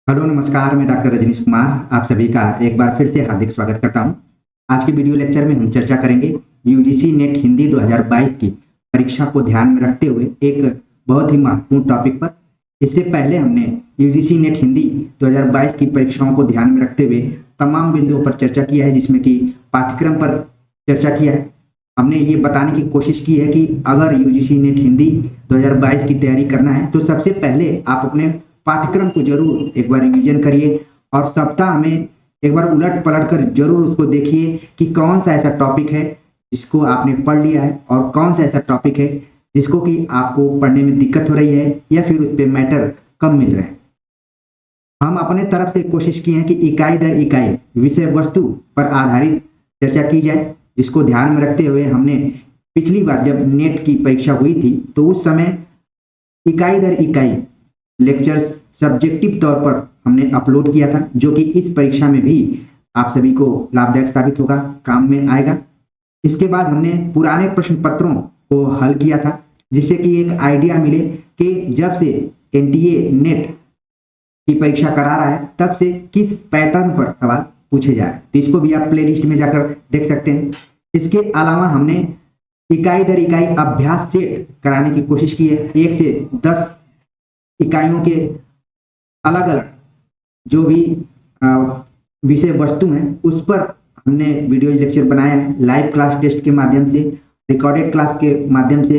Hello नमस्कार, मैं doctor Rajneesh Kumar आप सभी का एक बार फिर से हार्दिक स्वागत करता हूं। आज के वीडियो लेक्चर में हम चर्चा करेंगे यूजीसी नेट हिंदी 2022 की परीक्षा को ध्यान में रखते हुए एक बहुत ही महत्वपूर्ण टॉपिक पर। इससे पहले हमने यूजीसी नेट हिंदी 2022 की परीक्षाओं को ध्यान में रखते हुए तमाम बिंदुओं पर चर्चा किया है, जिसमें कि पाठ्यक्रम पर चर्चा किया है। हमने ये बताने की कोशिश की है कि अगर यूजीसी नेट हिंदी 2022 की तैयारी करना है तो सबसे पहले आप अपने पाठ्यक्रम को जरूर एक बार रिवीजन करिए और सप्ताह में एक बार उलट पलट कर जरूर उसको देखिए कि कौन सा ऐसा टॉपिक है जिसको आपने पढ़ लिया है और कौन सा ऐसा टॉपिक है जिसको कि आपको पढ़ने में दिक्कत हो रही है या फिर उस पर मैटर कम मिल रहे हैं। हम अपने तरफ से कोशिश की है कि इकाई दर इकाई विषय वस्तु पर आधारित चर्चा की जाए, जिसको ध्यान में रखते हुए हमने पिछली बार जब नेट की परीक्षा हुई थी तो उस समय इकाई दर इकाई लेक्चर्स सब्जेक्टिव तौर पर हमने अपलोड किया था, जो कि इस परीक्षा में भी आप सभी को लाभदायक साबित होगा, काम में आएगा। इसके बाद हमने पुराने प्रश्न पत्रों को हल किया था, जिससे कि एक आइडिया मिले कि जब से एनटीए नेट की परीक्षा करा रहा है तब से किस पैटर्न पर सवाल पूछे जाए। तो इसको भी आप प्लेलिस्ट में जाकर देख सकते हैं। इसके अलावा हमने इकाई दर इकाई अभ्यास सेट कराने की कोशिश की है। 1 से 10 इकाइयों के अलग अलग जो भी विषय वस्तु हैं उस पर हमने वीडियो लेक्चर बनाया है। लाइव क्लास टेस्ट के माध्यम से, रिकॉर्डेड क्लास के माध्यम से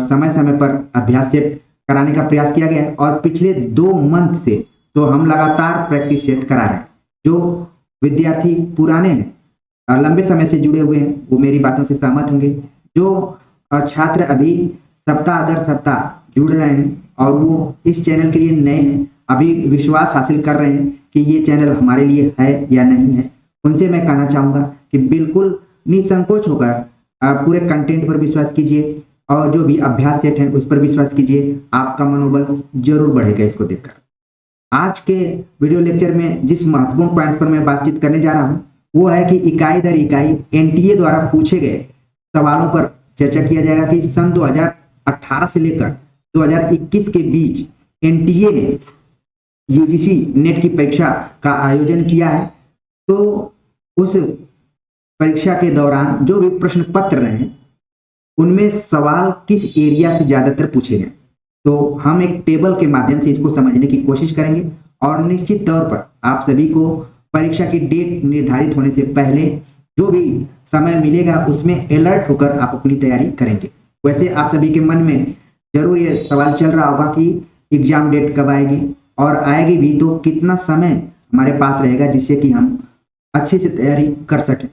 समय समय पर अभ्यास सेट कराने का प्रयास किया गया है। और पिछले 2 मंथ से तो हम लगातार प्रैक्टिस सेट करा रहे हैं। जो विद्यार्थी पुराने हैं, लंबे समय से जुड़े हुए हैं, वो मेरी बातों से सहमत होंगे। जो छात्र अभी सप्ताह दर सप्ताह जुड़ रहे हैं और वो इस चैनल के लिए नए हैं, अभी विश्वास हासिल कर रहे हैं कि ये चैनल हमारे लिए है या नहीं है, उनसे मैं कहना चाहूँगा कि बिल्कुल निसंकोच होकर पूरे कंटेंट पर विश्वास कीजिए और जो भी अभ्यास सेट है उस पर विश्वास कीजिए। आपका मनोबल जरूर बढ़ेगा इसको देखकर। आज के वीडियो लेक्चर में जिस महत्वपूर्ण पॉइंट पर मैं बातचीत करने जा रहा हूँ वो है कि इकाई दर इकाई एनटीए द्वारा पूछे गए सवालों पर चर्चा किया जाएगा कि सन 2018 से लेकर 2021 के बीच एनटीए ने यूजीसी नेट की परीक्षा का आयोजन किया है। तो उस परीक्षा के दौरान जो भी प्रश्न पत्र रहे उनमें सवाल किस एरिया से ज्यादातर पूछे गए। तो हम एक टेबल के माध्यम से इसको समझने की कोशिश करेंगे और निश्चित तौर पर आप सभी को परीक्षा की डेट निर्धारित होने से पहले जो भी समय मिलेगा उसमें अलर्ट होकर आप अपनी तैयारी करेंगे। वैसे आप सभी के मन में जरूर ये सवाल चल रहा होगा कि एग्जाम डेट कब आएगी और आएगी भी तो कितना समय हमारे पास रहेगा जिससे कि हम अच्छे से तैयारी कर सकें।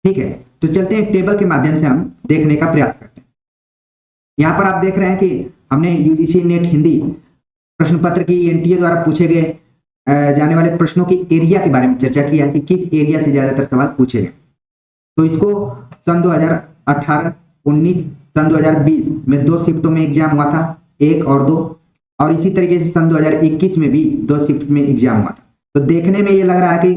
ठीक है, तो चलते हैं टेबल के माध्यम से हम देखने का प्रयास करते हैं। यहाँ पर आप देख रहे हैं कि हमने यूजीसी नेट हिंदी प्रश्न पत्र की एनटीए द्वारा पूछे गए जाने वाले प्रश्नों की एरिया के बारे में चर्चा किया है कि किस एरिया से ज्यादातर सवाल पूछे गए। तो इसको सन 2018, 19, सन 2020 में 2 शिफ्टों में एग्जाम हुआ था, 1 और 2, और इसी तरीके से सन 2021 में भी 2 शिफ्ट में एग्जाम हुआ था। तो देखने में ये लग रहा है कि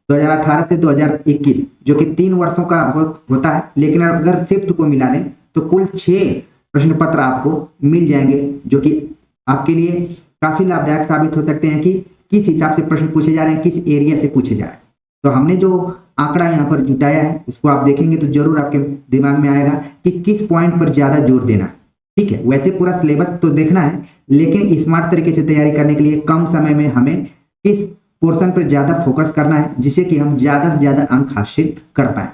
2018 से 2021 जो कि 3 वर्षों का होता है, लेकिन अगर शिफ्ट को मिला लें तो कुल 6 प्रश्न पत्र आपको मिल जाएंगे, जो कि आपके लिए काफी लाभदायक साबित हो सकते हैं कि किस हिसाब से प्रश्न पूछे जा रहे हैं, किस एरिया से पूछे जा रहे हैं। तो हमने जो आंकड़ा यहाँ पर जुटाया है उसको आप देखेंगे तो जरूर आपके दिमाग में आएगा कि किस पॉइंट पर ज्यादा जोर देना है। ठीक है, वैसे पूरा सिलेबस तो देखना है, लेकिन स्मार्ट तरीके से तैयारी करने के लिए कम समय में हमें किस पोर्शन पर ज्यादा फोकस करना है जिससे कि हम ज्यादा से ज्यादा अंक हासिल कर पाए।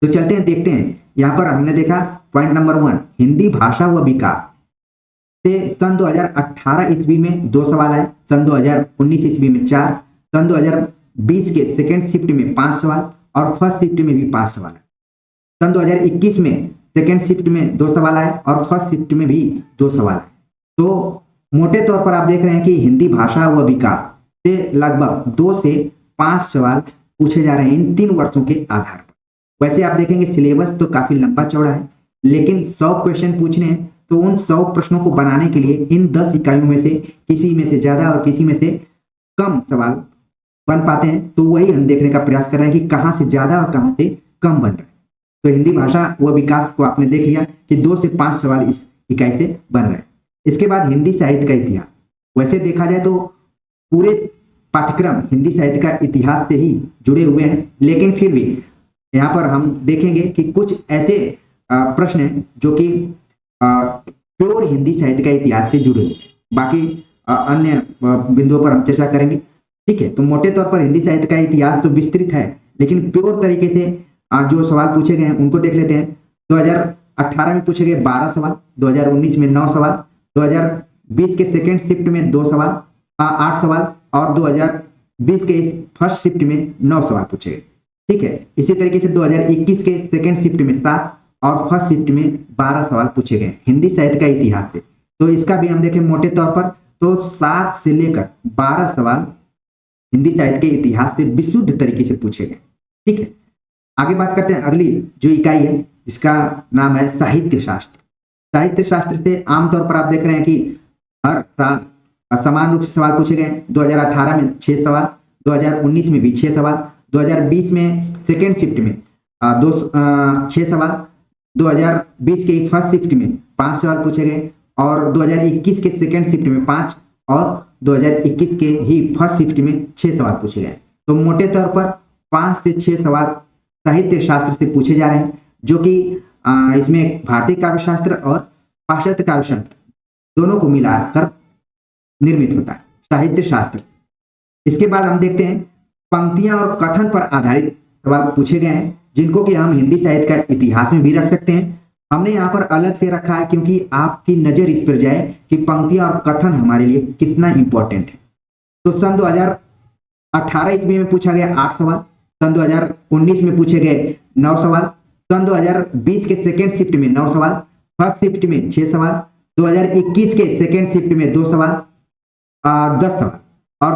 तो चलते हैं देखते हैं। यहाँ पर हमने देखा पॉइंट नंबर 1, हिंदी भाषा व विकास से सन 2018 ईस्वी में 2 सवाल आए, सन 2019 ईस्वी में 4, सन 2020 के सेकेंड शिफ्ट में 5 सवाल और फर्स्ट शिफ्ट में भी 5 सवाल आए। सन 2021 में सेकेंड शिफ्ट में 2 सवाल आए और फर्स्ट शिफ्ट में भी 2 सवाल आए। तो मोटे तौर पर आप देख रहे हैं कि हिंदी भाषा व विकास से लगभग 2 से 5 सवाल पूछे जा रहे हैं इन 3 वर्षों के आधार पर। वैसे आप देखेंगे सिलेबस तो काफी लंबा चौड़ा है, लेकिन 100 क्वेश्चन पूछने हैं तो उन 100 प्रश्नों को बनाने के लिए इन 10 इकाइयों में से किसी में से ज्यादा और किसी में से कम सवाल बन पाते हैं। तो वही हम देखने का प्रयास कर रहे हैं कि कहाँ से ज्यादा और कहाँ से कम बन रहे हैं। तो हिंदी भाषा व विकास को आपने देख लिया कि 2 से 5 सवाल इस इकाई से बन रहे हैं। इसके बाद हिंदी साहित्य का इतिहास, वैसे देखा जाए तो पूरे पाठ्यक्रम हिंदी साहित्य का इतिहास से ही जुड़े हुए हैं, लेकिन फिर भी यहाँ पर हम देखेंगे कि कुछ ऐसे प्रश्न हैं जो कि प्योर हिंदी साहित्य का इतिहास से जुड़े हुए हैं। बाकी अन्य बिंदुओं पर हम चर्चा करेंगे। ठीक है, तो मोटे तौर पर हिंदी साहित्य का इतिहास तो विस्तृत है, लेकिन प्योर तरीके से जो सवाल पूछे गए हैं उनको देख लेते हैं। 2018 में पूछे गए 12 सवाल, 2019 में 9 सवाल, 2020 के सेकेंड शिफ्ट में 2 सवाल 8 सवाल, और 2020 के फर्स्ट शिफ्ट में 9 सवाल पूछे गए। ठीक है, इसी तरीके से 2021 के सेकेंड शिफ्ट में 7 और फर्स्ट शिफ्ट में 12 सवाल पूछे गए हिंदी साहित्य का इतिहास से। तो इसका भी हम देखें मोटे तौर पर तो 7 से लेकर 12 सवाल हिंदी साहित्य के इतिहास से विशुद्ध तरीके से पूछे गए। ठीक है, आगे बात करते हैं। अगली जो इकाई है इसका नाम है साहित्य शास्त्र। साहित्य शास्त्र से आमतौर पर आप देख रहे हैं कि हर साल समान रूप से सवाल पूछे गए। 2018 में 6 सवाल, 2019 में भी 6 सवाल, 2020 में सेकेंड शिफ्ट में 6 सवाल, 2020 के फर्स्ट शिफ्ट में 5 सवाल पूछे गए, और 2021 के सेकेंड शिफ्ट में 5 और 2021 के ही फर्स्ट शिफ्ट में 6 सवाल पूछे गए। तो मोटे तौर पर 5 से 6 सवाल साहित्य शास्त्र से पूछे जा रहे हैं, जो कि इसमें भारतीय काव्य शास्त्र और पाश्चात्य काव्य शास्त्र दोनों को मिलाकर निर्मित होता है साहित्य शास्त्र। इसके बाद हम देखते हैं पंक्तियां और कथन पर आधारित सवाल पूछे गए हैं, जिनको कि हम हिंदी साहित्य का इतिहास में भी रख सकते हैं। हमने यहाँ पर अलग से रखा है क्योंकि आपकी नजर इस पर जाए कि पंक्तियां और कथन हमारे लिए कितना इंपॉर्टेंट है। तो सन 2018 ईस्वी में पूछा गया 8 सवाल, सन 2019 में पूछे गए 9 सवाल, सन 2020 के सेकेंड शिफ्ट में 9 सवाल, फर्स्ट शिफ्ट में 6 सवाल, 2021 के सेकेंड शिफ्ट में 2 सवाल 10 सवाल, और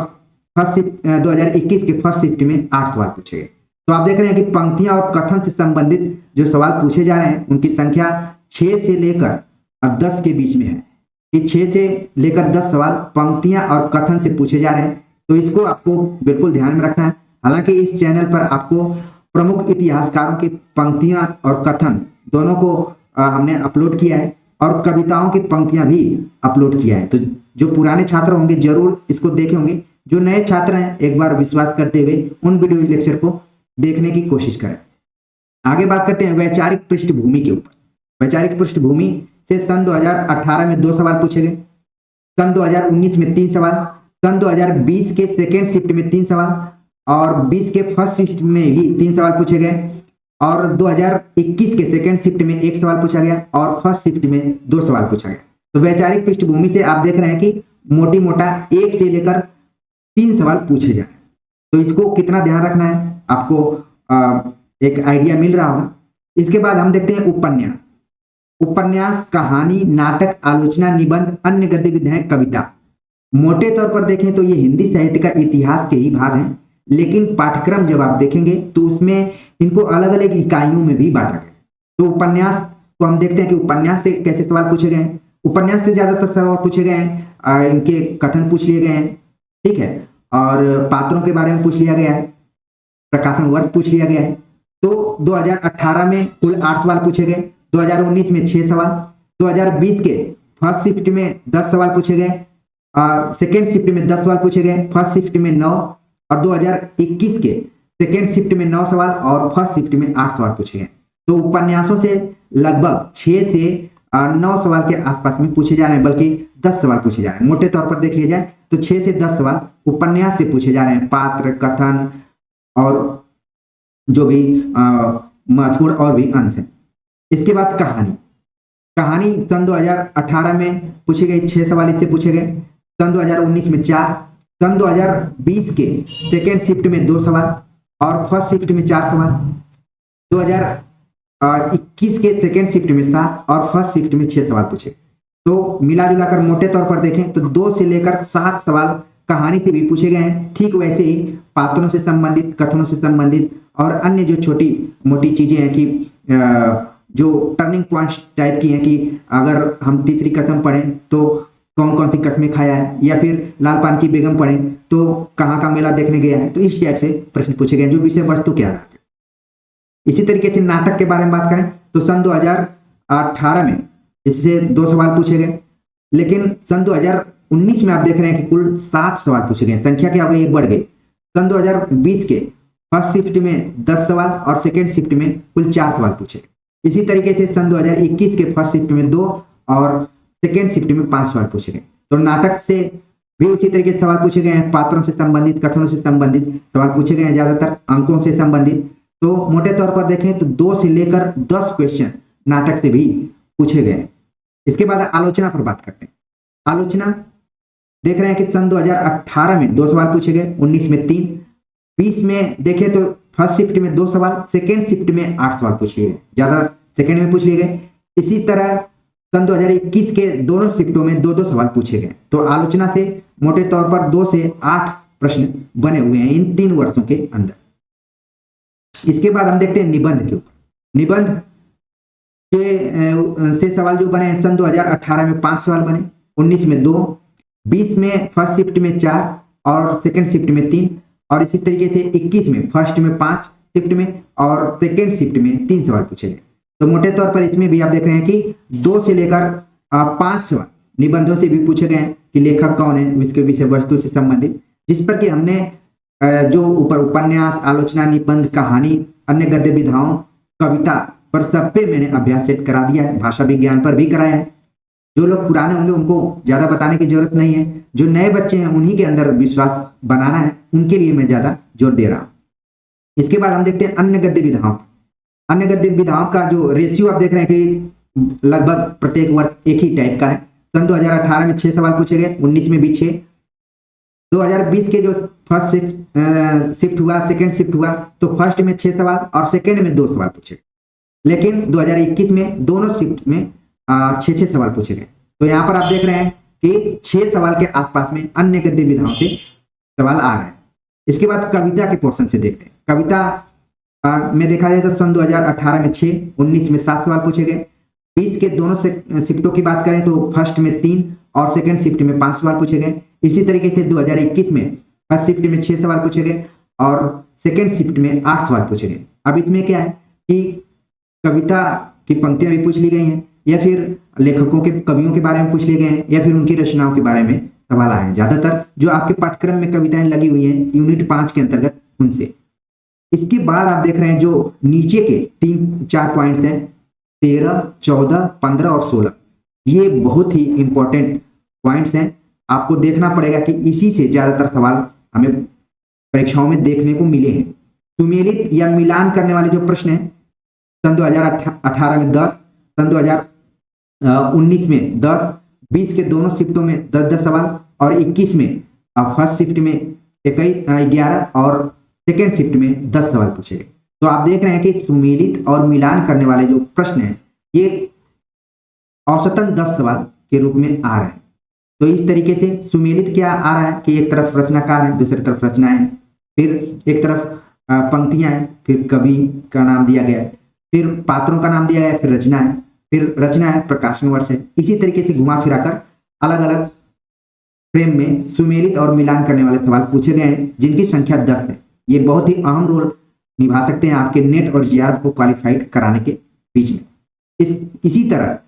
फर्स्ट शिफ्ट 2021 के फर्स्ट शिफ्ट में 8 सवाल पूछे गए। तो आप देख रहे हैं कि पंक्तियां और कथन से संबंधित जो सवाल पूछे जा रहे हैं उनकी संख्या 6 से लेकर 10 के बीच में है। कि 6 से लेकर 10 सवाल पंक्तियां और कथन से पूछे जा रहे हैं, तो इसको आपको बिल्कुल ध्यान में रखना है। हालांकि इस चैनल पर आपको प्रमुख इतिहासकारों की पंक्तियां और कथन दोनों को हमने अपलोड किया है, और कविताओं की पंक्तियां भी अपलोड किया है। तो जो पुराने छात्र होंगे जरूर इसको देखे होंगे। जो नए छात्र हैं एक बार विश्वास करते हुए उन वीडियो लेक्चर को देखने की कोशिश करें। आगे बात करते हैं वैचारिक पृष्ठभूमि के ऊपर। वैचारिक पृष्ठभूमि से सन 2018 में 2 सवाल पूछे गए, सन 2019 में 3 सवाल, सन 2020 के सेकेंड शिफ्ट में 3 सवाल, और 20 के फर्स्ट शिफ्ट में भी 3 सवाल पूछे गए, और 2021 के सेकेंड शिफ्ट में 1 सवाल पूछा गया, और फर्स्ट शिफ्ट में 2 सवाल पूछा गया। तो वैचारिक पृष्ठभूमि से आप देख रहे हैं कि मोटी मोटा 1 से लेकर 3 सवाल पूछे जाए। तो इसको कितना ध्यान रखना है आपको एक आइडिया मिल रहा होगा। इसके बाद हम देखते हैं उपन्यास। उपन्यास कहानी, नाटक, आलोचना, निबंध, अन्य गतिविधियां, कविता। मोटे तौर पर देखें तो ये हिंदी साहित्य का इतिहास के ही भाग हैं, लेकिन पाठ्यक्रम जब आप देखेंगे तो उसमें इनको अलग अलग इकाइयों में भी बांटा गया। तो उपन्यास को हम देखते हैं कि उपन्यास से कैसे सवाल पूछे गए हैं। उपन्यास से ज्यादातर सवाल पूछे गए हैं, इनके कथन पूछ लिए गए हैं। ठीक है, और पात्रों के बारे में पूछ लिया गया है, प्रकाशन वर्ष पूछ लिया गया है। तो 2018 में कुल 8 सवाल पूछे गए, 2019 में 6 सवाल, 2020 के फर्स्ट शिफ्ट में 10 सवाल पूछे गए, सेकेंड शिफ्ट में 10 सवाल पूछे गए, फर्स्ट शिफ्ट में 9, और 2021 के सेकेंड शिफ्ट में 9 सवाल और फर्स्ट शिफ्ट में 8 सवाल पूछे गए। तो उपन्यासों से लगभग 6 से 9 सवाल के आसपास में पूछे जा रहे हैं, बल्कि 10 सवाल पूछे जा रहे हैं। मोटे तौर पर देख लिया जाए तो 6 से 10 सवाल उपन्यास से पूछे जा रहे हैं, पात्र, कथन और जो भी महत्वपूर्ण और भी अंश है। इसके बाद कहानी। कहानी सन 2018 में पूछे गए 6 सवाल इससे पूछे गए, सन 2019 में 4, सन 2020 के सेकेंड शिफ्ट में 2 सवाल और फर्स्ट शिफ्ट में 4 सवाल, 2021 के सेकेंड शिफ्ट में 7 और फर्स्ट शिफ्ट में 6 सवाल पूछे। तो मिला जुलाकर मोटे तौर पर देखें तो 2 से लेकर 7 सवाल कहानी से भी पूछे गए हैं। ठीक वैसे ही पात्रों से संबंधित, कथनों से संबंधित और अन्य जो छोटी मोटी चीजें हैं कि जो टर्निंग पॉइंट्स टाइप की हैं कि अगर हम तीसरी कसम पढ़ें तो कौन कौन सी कस्में खाया है, या फिर लाल पान की बेगम पढ़ें तो कहाँ का मेला देखने गया है। तो इस टाइप से प्रश्न पूछे गए जो विषय वस्तु क्या है। इसी तरीके से नाटक के बारे में बात करें तो सन 2018 में इससे 2 सवाल पूछे गए, लेकिन सन 19 में आप देख रहे हैं कि कुल 7 सवाल पूछे गए, संख्या क्या हो गई, बढ़ गई। सन 2020 के फर्स्ट शिफ्ट में 10 सवाल और सेकेंड शिफ्ट में कुल 4 सवाल पूछे। इसी तरीके से सन 2021 के फर्स्ट शिफ्ट में 2 और सेकेंड शिफ्ट में 5 सवाल पूछे गए। तो नाटक से भी उसी तरीके से सवाल पूछे गए हैं, पात्रों से संबंधित, कथनों से संबंधित सवाल पूछे गए हैं, ज्यादातर अंकों से संबंधित। तो मोटे तौर पर देखें तो 2 से लेकर 10 क्वेश्चन नाटक से भी पूछे गए हैं। इसके बाद आलोचना पर बात करते हैं। आलोचना देख रहे हैं कि सन 2018 में 2 सवाल पूछे गए, 19 में 3, 20 में देखें तो फर्स्ट शिफ्ट में 2 सवाल, सेकेंड शिफ्ट में 8 सवाल पूछ लिए गए, ज्यादा सेकेंड में पूछ लिए गए। इसी तरह सन 2021 के दोनों शिफ्टों में 2-2 सवाल पूछे गए। तो आलोचना से मोटे तौर पर 2 से 8 प्रश्न बने हुए हैं इन 3 वर्षों के अंदर। इसके बाद हम देखते हैं निबंध के ऊपर। निबंध के से सवाल जो बने हैं, सन 2018 में 5 सवाल बने, 19 में 2, 20 में फर्स्ट शिफ्ट में 4 और सेकेंड शिफ्ट में 3, और इसी तरीके से 21 में फर्स्ट में 5 शिफ्ट में और सेकेंड शिफ्ट में 3 सवाल पूछे गए। तो मोटे तौर पर इसमें भी आप देख रहे हैं कि 2 से लेकर 5 सवाल निबंधों से भी पूछे गए हैं कि लेखक कौन है, इसके विषय वस्तु से संबंधित, जिस पर कि हमने जो ऊपर उपन्यास, आलोचना, निबंध, कहानी, अन्य गद्य विधाओं, कविता पर सब पे मैंने अभ्यास सेट करा दिया है, भाषा विज्ञान पर भी कराया है। जो लोग पुराने होंगे उनको ज्यादा बताने की जरूरत नहीं है, जो नए बच्चे हैं उन्हीं के अंदर विश्वास बनाना है, उनके लिए मैं ज्यादा जोर दे रहा हूं। इसके बाद हम देखते हैं अन्य गद्य विधाओं। अन्य गद्य विधाओं का जो रेशियो आप देख रहे हैं कि लगभग प्रत्येक वर्ष एक ही टाइप का है। सन 2018 में 6 सवाल पूछे गए, 19 में भी 6। 2020 के जो फर्स्ट शिफ्ट हुआ, सेकेंड शिफ्ट हुआ, तो फर्स्ट में 6 सवाल और सेकेंड में 2 सवाल पूछे। लेकिन 2021 में दोनों शिफ्ट में 6-6 सवाल पूछे गए। तो यहाँ पर आप देख रहे हैं कि 6 सवाल के आसपास में अन्य गद्य विधाओं से सवाल आ रहे हैं। इसके बाद कविता के पोर्शन से देखते हैं। कविता में देखा जाए तो सन 2018 में 6, 19 में 7 सवाल पूछे गए। 20 के दोनों शिफ्टों की बात करें तो फर्स्ट में 3 और सेकेंड शिफ्ट में 5 सवाल पूछे गए। इसी तरीके से 2021 में फर्स्ट शिफ्ट में 6 सवाल पूछे गए और सेकेंड शिफ्ट में 8 सवाल पूछे गए। अब इसमें क्या है कि कविता की पंक्तियां भी पूछ ली गई हैं, या फिर लेखकों के, कवियों के बारे में पूछ लिए गए हैं, या फिर उनकी रचनाओं के बारे में सवाल आए हैं। ज्यादातर जो आपके पाठ्यक्रम में कविताएं लगी हुई हैं यूनिट 5 के अंतर्गत, उनसे। इसके बाद आप देख रहे हैं जो नीचे के 3-4 पॉइंट्स हैं, 13, 14, 15 और 16, ये बहुत ही इंपॉर्टेंट पॉइंट्स हैं। आपको देखना पड़ेगा कि इसी से ज्यादातर सवाल हमें परीक्षाओं में देखने को मिले हैं। सुमेलित या मिलान करने वाले जो प्रश्न हैं, सन 2018 में 10, सन 2019 में 10, 20 के दोनों शिफ्टों में 10-10 सवाल और 21 में फर्स्ट शिफ्ट में 11 और सेकेंड शिफ्ट में 10 सवाल पूछे गए। तो आप देख रहे हैं कि सुमेलित और मिलान करने वाले जो प्रश्न हैं ये औसतन 10 सवाल के रूप में आ रहे हैं। तो इस तरीके से सुमेलित क्या आ रहा है कि एक तरफ रचनाकार है, दूसरी तरफ रचनाएं हैं, फिर एक तरफ पंक्तियां हैं, फिर कवि का नाम दिया गया है, फिर पात्रों का नाम दिया गया है, फिर रचना है, फिर रचना है, प्रकाशन वर्ष है। इसी तरीके से घुमा फिराकर अलग अलग फ्रेम में सुमेलित और मिलान करने वाले सवाल पूछे गए हैं, जिनकी संख्या 10 है। ये बहुत ही अहम रोल निभा सकते हैं आपके नेट और जीआरएफ को क्वालिफाइड कराने के बीच में। इसी तरह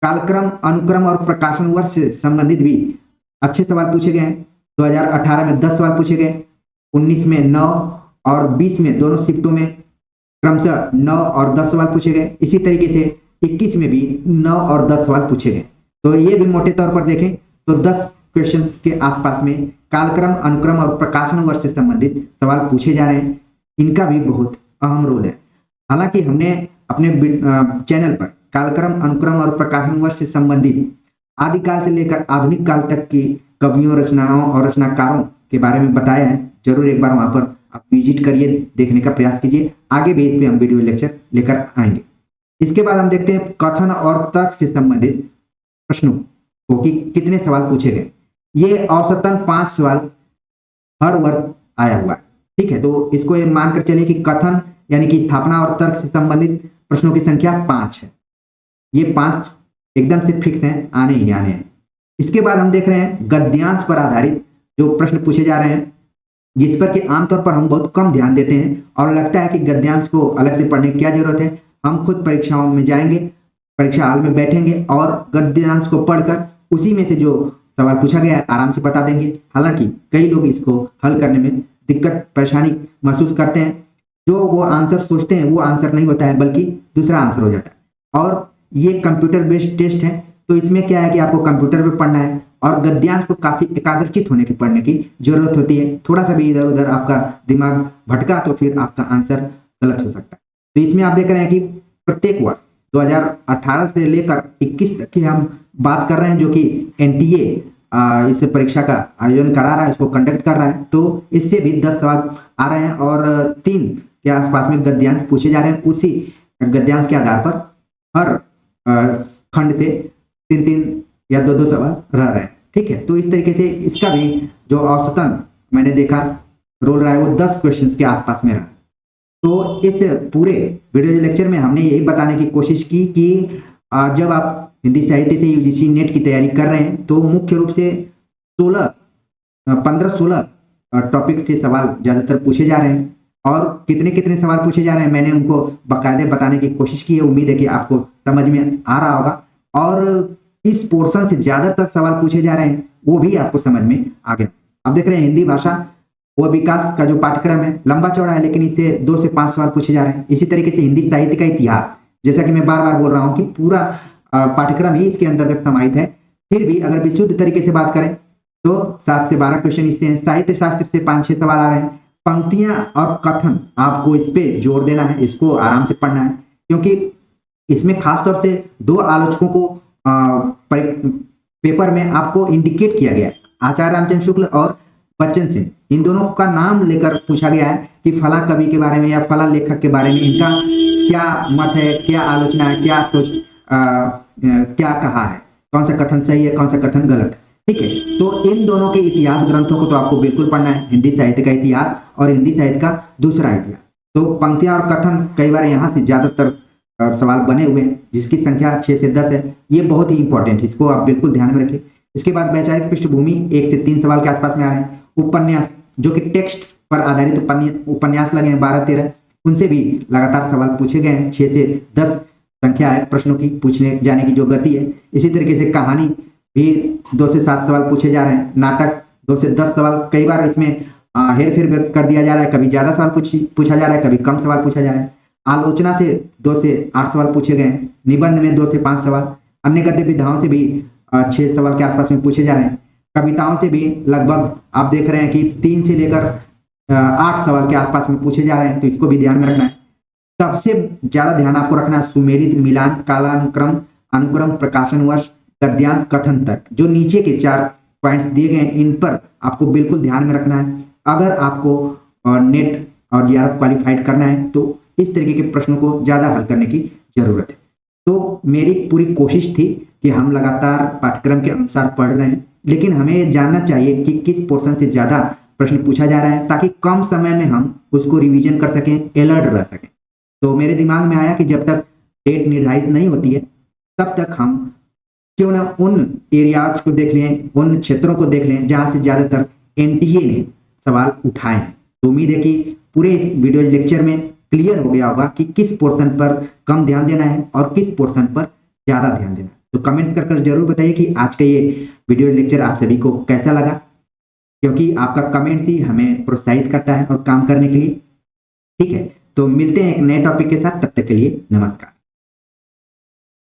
कालक्रम, अनुक्रम और प्रकाशन वर्ष से संबंधित भी अच्छे सवाल पूछे गए हैं। 2018 में 10 सवाल पूछे गए, 19 में 9 और 20 में दोनों शिफ्टों में क्रमशः 9 और 10 सवाल पूछे गए। इसी तरीके से 21 में भी 9 और 10 सवाल पूछे गए। तो ये भी मोटे तौर पर देखें तो 10 क्वेश्चंस के आसपास में कालक्रम, अनुक्रम और प्रकाशन वर्ष से संबंधित सवाल पूछे जा रहे हैं। इनका भी बहुत अहम रोल है। हालांकि हमने अपने चैनल पर कालक्रम, अनुक्रम और प्रकाशन वर्ष से संबंधित आदिकाल से लेकर आधुनिक काल तक की कवियों, रचनाओं और रचनाकारों के बारे में बताया है। जरूर एक बार वहां पर आप विजिट करिए, देखने का प्रयास कीजिए। आगे भी इस पे हम वीडियो लेक्चर लेकर आएंगे। इसके बाद हम देखते हैं कथन और तर्क से संबंधित प्रश्नों को कि कितने सवाल पूछे गए। ये औसतन 5 सवाल हर वर्ष आया हुआ है। ठीक है, तो इसको ये मानकर चलिए कि कथन यानी कि स्थापना और तर्क से संबंधित प्रश्नों की संख्या 5 है। ये 5 एकदम से फिक्स हैं, आने ही आने हैं। इसके बाद हम देख रहे हैं गद्यांश पर आधारित जो प्रश्न पूछे जा रहे हैं, जिस पर कि आमतौर पर हम बहुत कम ध्यान देते हैं और लगता है कि गद्यांश को अलग से पढ़ने की क्या जरूरत है। हम खुद परीक्षाओं में जाएंगे, परीक्षा हाल में बैठेंगे और गद्यांश को पढ़कर उसी में से जो सवाल पूछा गया है आराम से बता देंगे। हालांकि कई लोग इसको हल करने में दिक्कत परेशानी महसूस करते हैं, जो वो आंसर सोचते हैं वो आंसर नहीं होता है बल्कि दूसरा आंसर हो जाता है। और ये कंप्यूटर बेस्ड टेस्ट है, तो इसमें क्या है कि आपको कंप्यूटर पे पढ़ना है और गद्यांश को काफी एकाग्रचित होने की पढ़ने की जरूरत होती है। थोड़ा सा भी इधर उधर आपका दिमाग भटका तो फिर आपका आंसर गलत हो सकता है। तो इसमें आप देख रहे हैं कि प्रत्येक वर्ष 2018 से लेकर 21 तक की हम बात कर रहे हैं, जो कि एनटीए इस परीक्षा का आयोजन करा रहा है, इसको कंडक्ट कर रहा है। तो इससे भी 10 सवाल आ रहे हैं और 3 के आसपास में गद्यांश पूछे जा रहे हैं। उसी गद्यांश के आधार पर हर खंड से 3-3 या 2-2 सवाल रह रहे हैं। ठीक है, तो इस तरीके से इसका भी जो औसतन मैंने देखा रोल रहा है वो 10 क्वेश्चंस के आसपास में रहा। तो इस पूरे वीडियो लेक्चर में हमने यही बताने की कोशिश की कि जब आप हिंदी साहित्य से यूजीसी नेट की तैयारी कर रहे हैं तो मुख्य रूप से 15-16 टॉपिक से सवाल ज्यादातर पूछे जा रहे हैं। और कितने कितने सवाल पूछे जा रहे हैं मैंने उनको बाकायदे बताने की कोशिश की है। उम्मीद है कि आपको समझ में आ रहा होगा और इस पोर्शन से ज्यादातर सवाल पूछे जा रहे हैं वो भी आपको समझ में आ गया। अब देख रहे हैं हिंदी भाषा व विकास का जो पाठ्यक्रम है लंबा चौड़ा है, लेकिन इससे 2 से 5 सवाल पूछे जा रहे हैं। इसी तरीके से हिंदी साहित्य का इतिहास, जैसा कि मैं बार बार बोल रहा हूँ कि पूरा पाठ्यक्रम ही इसके अंतर्गत समाहित है। फिर भी अगर विशुद्ध तरीके से बात करें तो 7 से 12 क्वेश्चन इससे हैं। साहित्य शास्त्र से 5-6 सवाल आ रहे हैं। पंक्तियां और कथन आपको इस पे जोर देना है, इसको आराम से पढ़ना है, क्योंकि इसमें खासतौर से 2 आलोचकों को पेपर में आपको इंडिकेट किया गया है, आचार्य रामचंद्र शुक्ल और बच्चन सिंह। इन दोनों का नाम लेकर पूछा गया है कि फला कवि के बारे में या फला लेखक के बारे में इनका क्या मत है, क्या आलोचना है, क्या सोच क्या कहा है, कौन सा कथन सही है, कौन सा कथन गलत है। ठीक है, तो इन दोनों के इतिहास ग्रंथों को तो आपको बिल्कुल पढ़ना है, हिंदी साहित्य का इतिहास और हिंदी साहित्य का दूसरा इतिहास। तो पंक्तियां और कथन कई बार यहाँ से ज्यादातर सवाल बने हुए हैं, जिसकी संख्या 6 से 10 है। ये बहुत ही इंपॉर्टेंट है, इसको आप बिल्कुल ध्यान में रखें। इसके बाद वैचारिक पृष्ठभूमि 1 से 3 सवाल के आसपास में आ रहे हैं। उपन्यास, जो कि टेक्स्ट पर आधारित उपन्यास लगे हैं 12-13, उनसे भी लगातार सवाल पूछे गए हैं। 6 से 10 संख्या है प्रश्नों की पूछने जाने की जो गति है। इसी तरीके से कहानी भी 2 से 7 सवाल पूछे जा रहे हैं। नाटक 2 से 10 सवाल, कई बार इसमें हेर फेर कर दिया जा रहा है, कभी ज्यादा सवाल पूछा जा रहा है, कभी कम सवाल पूछा जा रहा है। आलोचना से 2 से 8 सवाल पूछे गए हैं। निबंध में 2 से 5 सवाल, अन्य गद्य विधाओं से भी 6 सवाल के आसपास में पूछे जा रहे हैं। कविताओं से भी लगभग आप देख रहे हैं कि 3 से लेकर 8 सवाल के आसपास में पूछे जा रहे हैं, तो इसको भी ध्यान में रखना है। सबसे ज्यादा ध्यान आपको रखना है सुमेलित, मिलान, कालानुक्रम, अनुक्रम, प्रकाशन वर्ष, गद्यांश, कथन तक। जो नीचे के 4 पॉइंट्स दिए गए हैं इन पर आपको बिल्कुल ध्यान में रखना है। अगर आपको नेट और जीआरएफ क्वालिफाइड करना है तो इस तरीके के प्रश्नों को ज्यादा हल करने की जरूरत है। तो मेरी पूरी कोशिश थी कि हम लगातार पाठ्यक्रम के अनुसार पढ़ रहे हैं, लेकिन हमें ये जानना चाहिए कि किस पोर्शन से ज्यादा प्रश्न पूछा जा रहा है, ताकि कम समय में हम उसको रिवीजन कर सकें, अलर्ट रह सकें। तो मेरे दिमाग में आया कि जब तक डेट निर्धारित नहीं होती है तब तक हम क्यों ना उन एरियाज को देख लें, उन क्षेत्रों को देख लें जहां से ज्यादातर एनटीए ने सवाल उठाए हैं। तो उम्मीद है कि पूरे इस वीडियो लेक्चर में क्लियर हो गया होगा कि किस पोर्शन पर कम ध्यान देना है और किस पोर्शन पर ज्यादा ध्यान देना है। तो कमेंट्स कर जरूर बताइए कि आज का ये वीडियो लेक्चर आप सभी को कैसा लगा, क्योंकि आपका कमेंट्स ही हमें प्रोत्साहित करता है और काम करने के लिए। ठीक है, तो मिलते हैं एक नए टॉपिक के साथ, तब तक के लिए नमस्कार।